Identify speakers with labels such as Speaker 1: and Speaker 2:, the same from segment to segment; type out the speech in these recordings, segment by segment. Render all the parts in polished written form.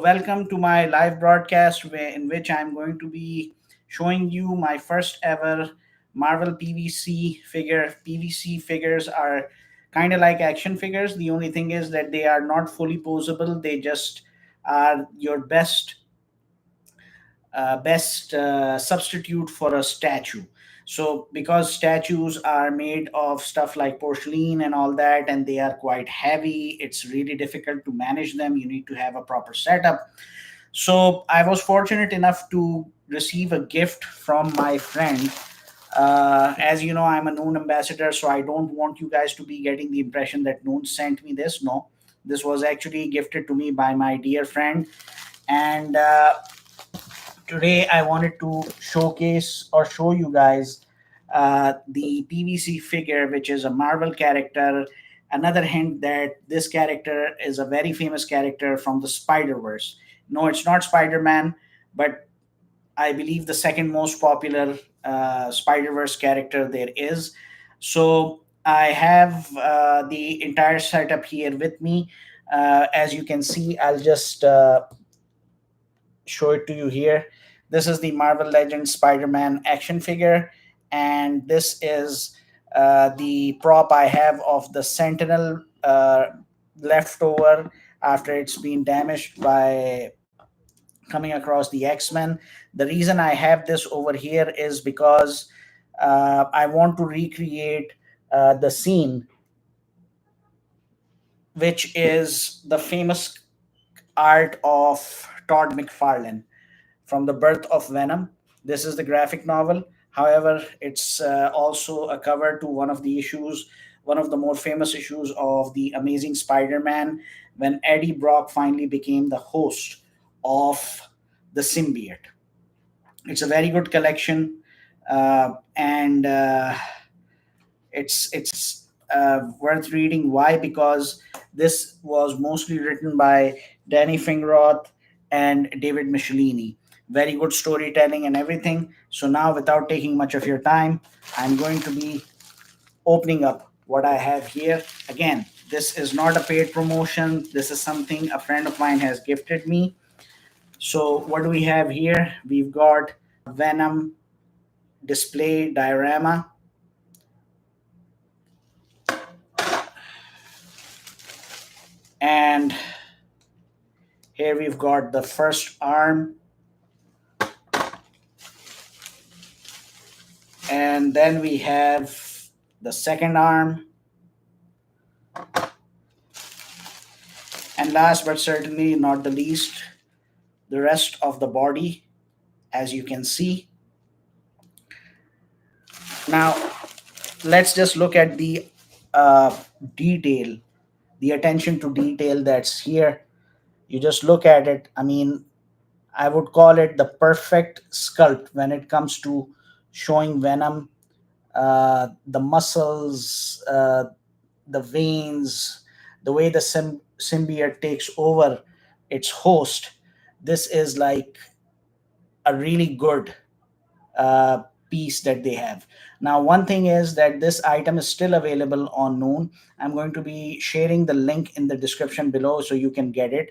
Speaker 1: Welcome to my live broadcast in which I'm going to be showing you my first ever Marvel PVC figure. PVC figures are kind of like action figures. The only thing is that they are not fully posable. They just are your best substitute for a statue. So, because statues are made of stuff like porcelain and all that, and they are quite heavy, it's really difficult to manage them. You need to have a proper setup. So, I was fortunate enough to receive a gift from my friend. As you know, I'm a known ambassador, so I don't want you guys to be getting the impression that Noon sent me this. No, this was actually gifted to me by my dear friend. And today I wanted to showcase or show you guys the PVC figure, which is a Marvel character. Another hint that this character is a very famous character from the Spider Verse. No, it's not Spider Man, but I believe the second most popular Spider Verse character there is. So I have the entire setup here with me. As you can see, I'll just show it to you here. This is the Marvel Legends Spider-Man action figure, and this is the prop I have of the Sentinel leftover after it's been damaged by coming across the X-Men. The reason I have this over here is because I want to recreate the scene, which is the famous art of Todd McFarlane from the birth of Venom. This is the graphic novel. However, it's also a cover to one of the issues, one of the more famous issues of the Amazing Spider Man, when Eddie Brock finally became the host of the symbiote. It's a very good collection, and it's worth reading. Why? Because this was mostly written by Danny Fingeroth and David Michelini. Very good storytelling and everything. So now, without taking much of your time, I'm going to be opening up what I have here. Again, this is not a paid promotion. This is something a friend of mine has gifted me. So what do we have here? We've got Venom display diorama, and here we've got the first arm, and then we have the second arm, and last but certainly not the least, the rest of the body, as you can see. Now, let's just look at the detail, the attention to detail that's here. You just look at it. I mean, I would call it the perfect sculpt when it comes to showing Venom, the muscles, the veins, the way the symbiote takes over its host. This is like a really good piece that they have. Now, one thing is that this item is still available on Noon. I'm going to be sharing the link in the description below so you can get it.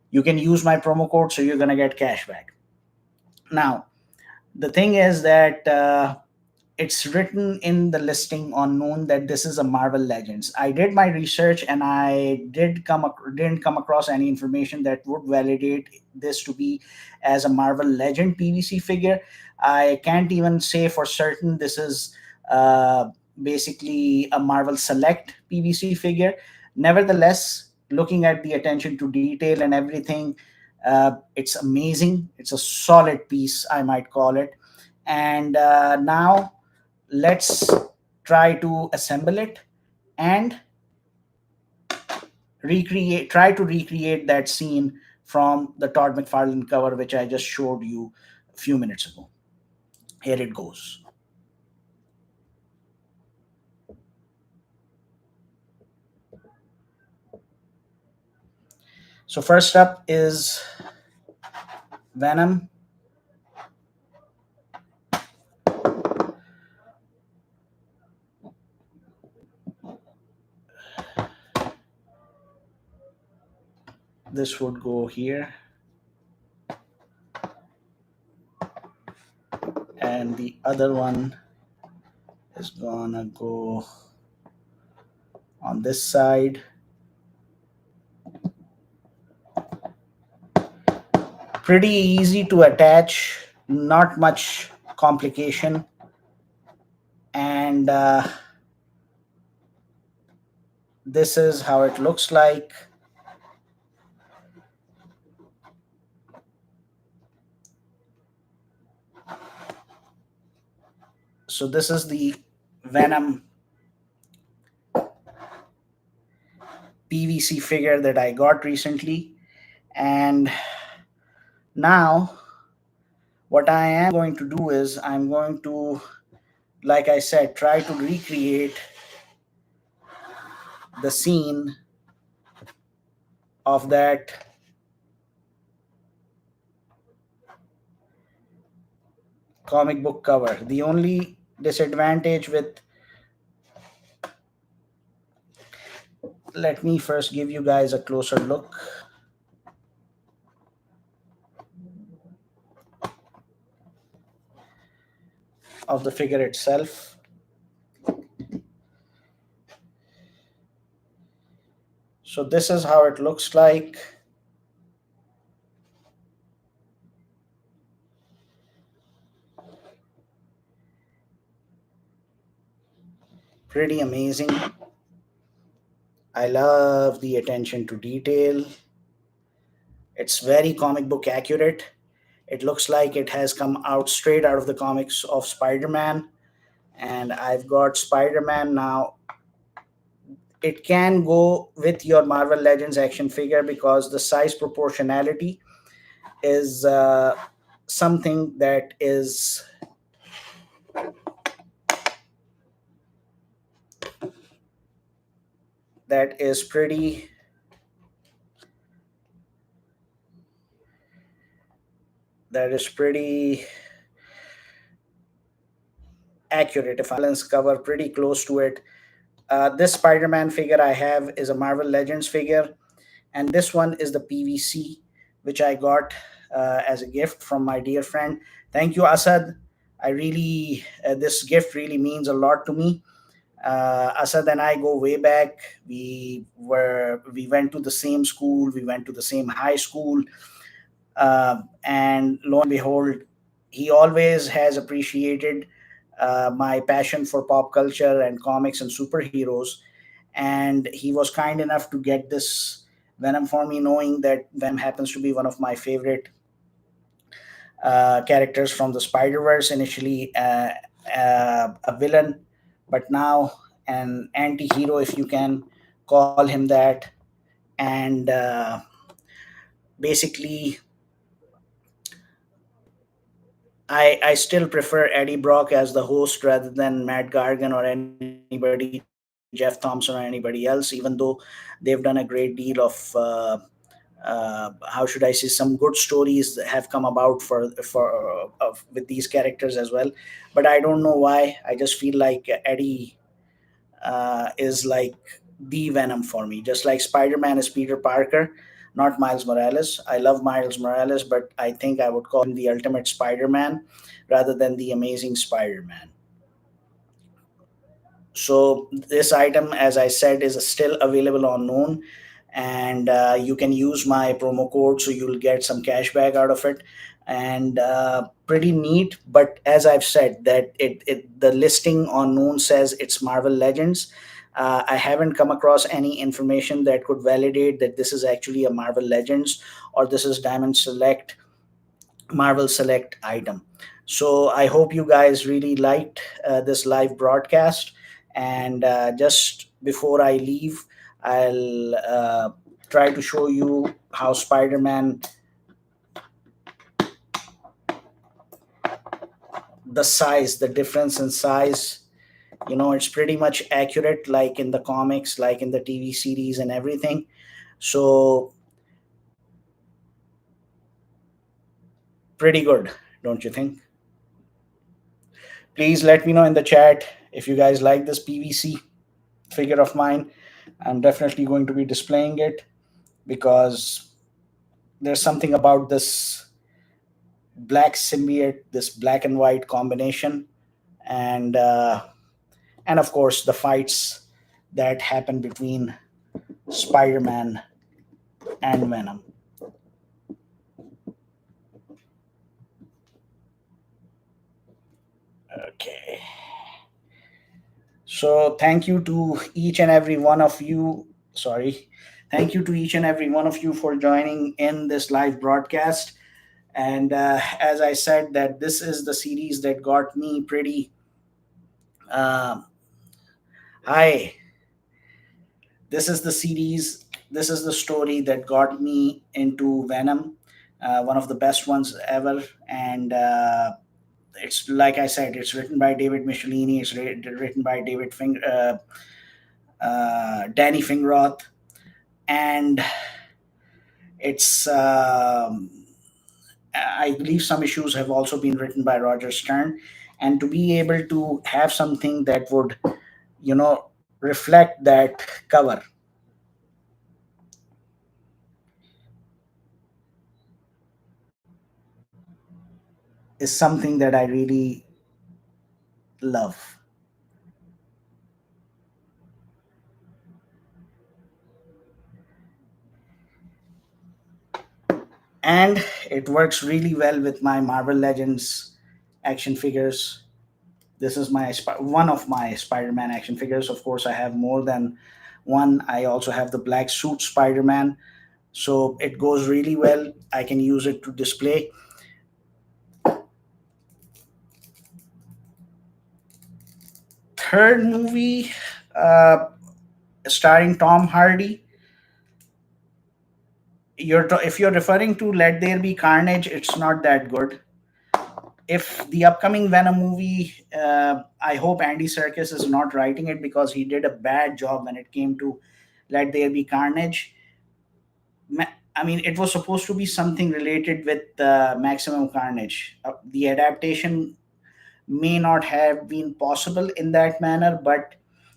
Speaker 1: You can use my promo code, so you're going to get cash back. Now, the thing is that it's written in the listing on Noon that this is a Marvel Legends. I did my research and I didn't come across any information that would validate this to be as a Marvel Legend PVC figure. I can't even say for certain this is basically a Marvel Select PVC figure. Nevertheless, looking at the attention to detail and everything, it's amazing. It's a solid piece, I might call it. And now let's try to assemble it and try to recreate that scene from the Todd McFarlane cover, which I just showed you a few minutes ago. Here it goes. So first up is Venom. This would go here. and the other one is gonna go on this side. Pretty easy to attach, not much complication, and this is how it looks like. So this is the Venom PVC figure that I got recently. And now what I am going to do is I'm going to, like I said, try to recreate the scene of that comic book cover. The only disadvantage with, let me first give you guys a closer look of the figure itself. So this is how it looks like. Pretty amazing. I love the attention to detail. It's very comic book accurate. It looks like it has come out straight out of the comics of Spider-Man. And I've got Spider-Man now. It can go with your Marvel Legends action figure because the size proportionality is something that is pretty accurate. If I balance cover pretty close to it. This Spider-Man figure I have is a Marvel Legends figure, and this one is the PVC, which I got as a gift from my dear friend. Thank you, Asad. I really This gift really means a lot to me. Asad and I go way back. We went to the same school. We went to the same high school, and lo and behold, he always has appreciated my passion for pop culture and comics and superheroes. And he was kind enough to get this Venom for me, knowing that Venom happens to be one of my favorite characters from the Spider Verse. Initially, a villain, but now an anti hero, if you can call him that. And basically, I still prefer Eddie Brock as the host rather than Matt Gargan or anybody, Jeff Thompson or anybody else, even though they've done a great deal of how should I say, some good stories that have come about with these characters as well. But I don't know why. I just feel like Eddie is like the Venom for me, just like Spider-Man is Peter Parker, not Miles Morales. I love Miles Morales, but I think I would call him the ultimate Spider-Man rather than the Amazing Spider-Man. So this item, as I said, is still available on Noon, and you can use my promo code, so you'll get some cash back out of it. And pretty neat. But as I've said, that the listing on Noon says it's Marvel Legends. I haven't come across any information that could validate that this is actually a Marvel Legends or this is Diamond Select Marvel Select item. So I hope you guys really liked this live broadcast. And just before I leave, I'll try to show you how Spider Man, the size, the difference in size. It's pretty much accurate, like in the comics, like in the TV series and everything. So, pretty good, don't you think? Please let me know in the chat if you guys like this PVC figure of mine. I'm definitely going to be displaying it because there's something about black symbiote, this black and white combination, and of course the fights that happen between Spider-Man and Venom. Okay. So thank you to each and every one of you. Sorry. Thank you to each and every one of you for joining in this live broadcast. And as I said, that this is the series that got me pretty uh, high. This is the series. This is the story that got me into Venom, one of the best ones ever. And it's like I said, it's written by David Michelini. It's written by Danny Fingroth, and it's I believe some issues have also been written by Roger Stern, and to be able to have something that would, you know, reflect that cover is something that I really love. And it works really well with my Marvel Legends action figures. This is one of my Spider-Man action figures. Of course, I have more than one. I also have the black suit Spider-Man, so it goes really well. I can use it to display. Third movie, uh, starring Tom Hardy. If you're referring to Let There Be Carnage, it's not that good. If the upcoming Venom movie, I hope Andy Serkis is not writing it, because he did a bad job when it came to Let There Be Carnage. I mean, it was supposed to be something related with Maximum Carnage. The adaptation may not have been possible in that manner, but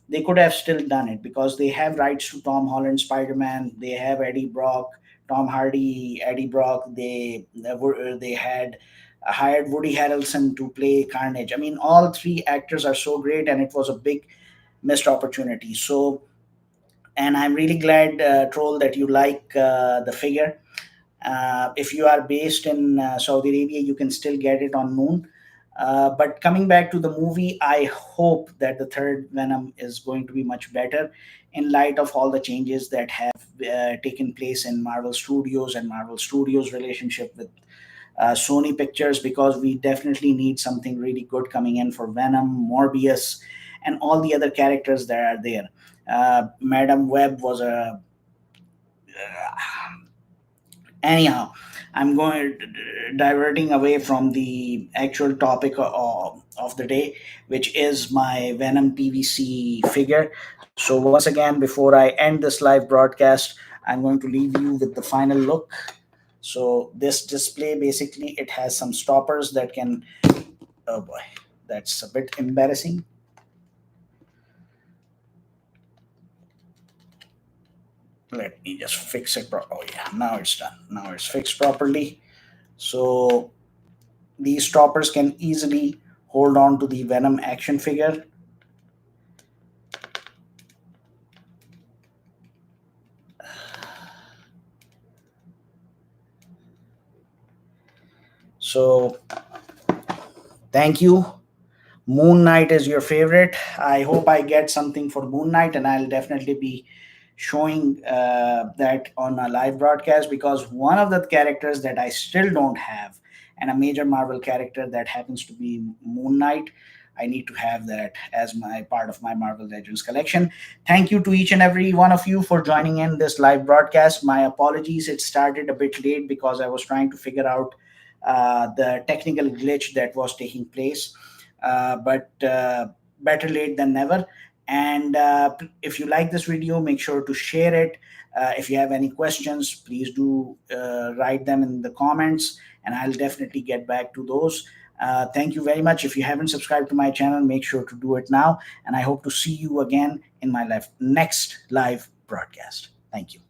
Speaker 1: they could have still done it, because they have rights to Tom Holland Spider Man. They have Eddie Brock, Tom Hardy, Eddie Brock. They had hired Woody Harrelson to play Carnage. I mean, all three actors are so great, and it was a big missed opportunity. So, and I'm really glad, Troll, that you like the figure. If you are based in Saudi Arabia, you can still get it on Moon. But coming back to the movie, I hope that the third Venom is going to be much better in light of all the changes that have taken place in Marvel Studios and Marvel Studios' relationship with Sony Pictures, because we definitely need something really good coming in for Venom, Morbius, and all the other characters that are there. Madam Web was a anyhow. I'm going diverting away from the actual topic of the day, which is my Venom PVC figure. So once again, before I end this live broadcast, I'm going to leave you with the final look. So this display, basically, it has some stoppers that can, oh boy, that's a bit embarrassing. Let me just fix it. Oh yeah, now it's done. Now it's fixed properly. So these stoppers can easily hold on to the Venom action figure. So thank you. Moon Knight is your favorite. I hope I get something for Moon Knight, and I'll definitely be showing that on a live broadcast, because one of the characters that I still don't have, and a major Marvel character that happens to be Moon Knight, I need to have that as my part of my Marvel Legends collection. Thank you to each and every one of you for joining in this live broadcast. My apologies, it started a bit late because I was trying to figure out the technical glitch that was taking place. But better late than never. And if you like this video, make sure to share it. If you have any questions, please do write them in the comments, and I'll definitely get back to those. Thank you very much. If you haven't subscribed to my channel, make sure to do it now. And I hope to see you again in my next live broadcast. Thank you.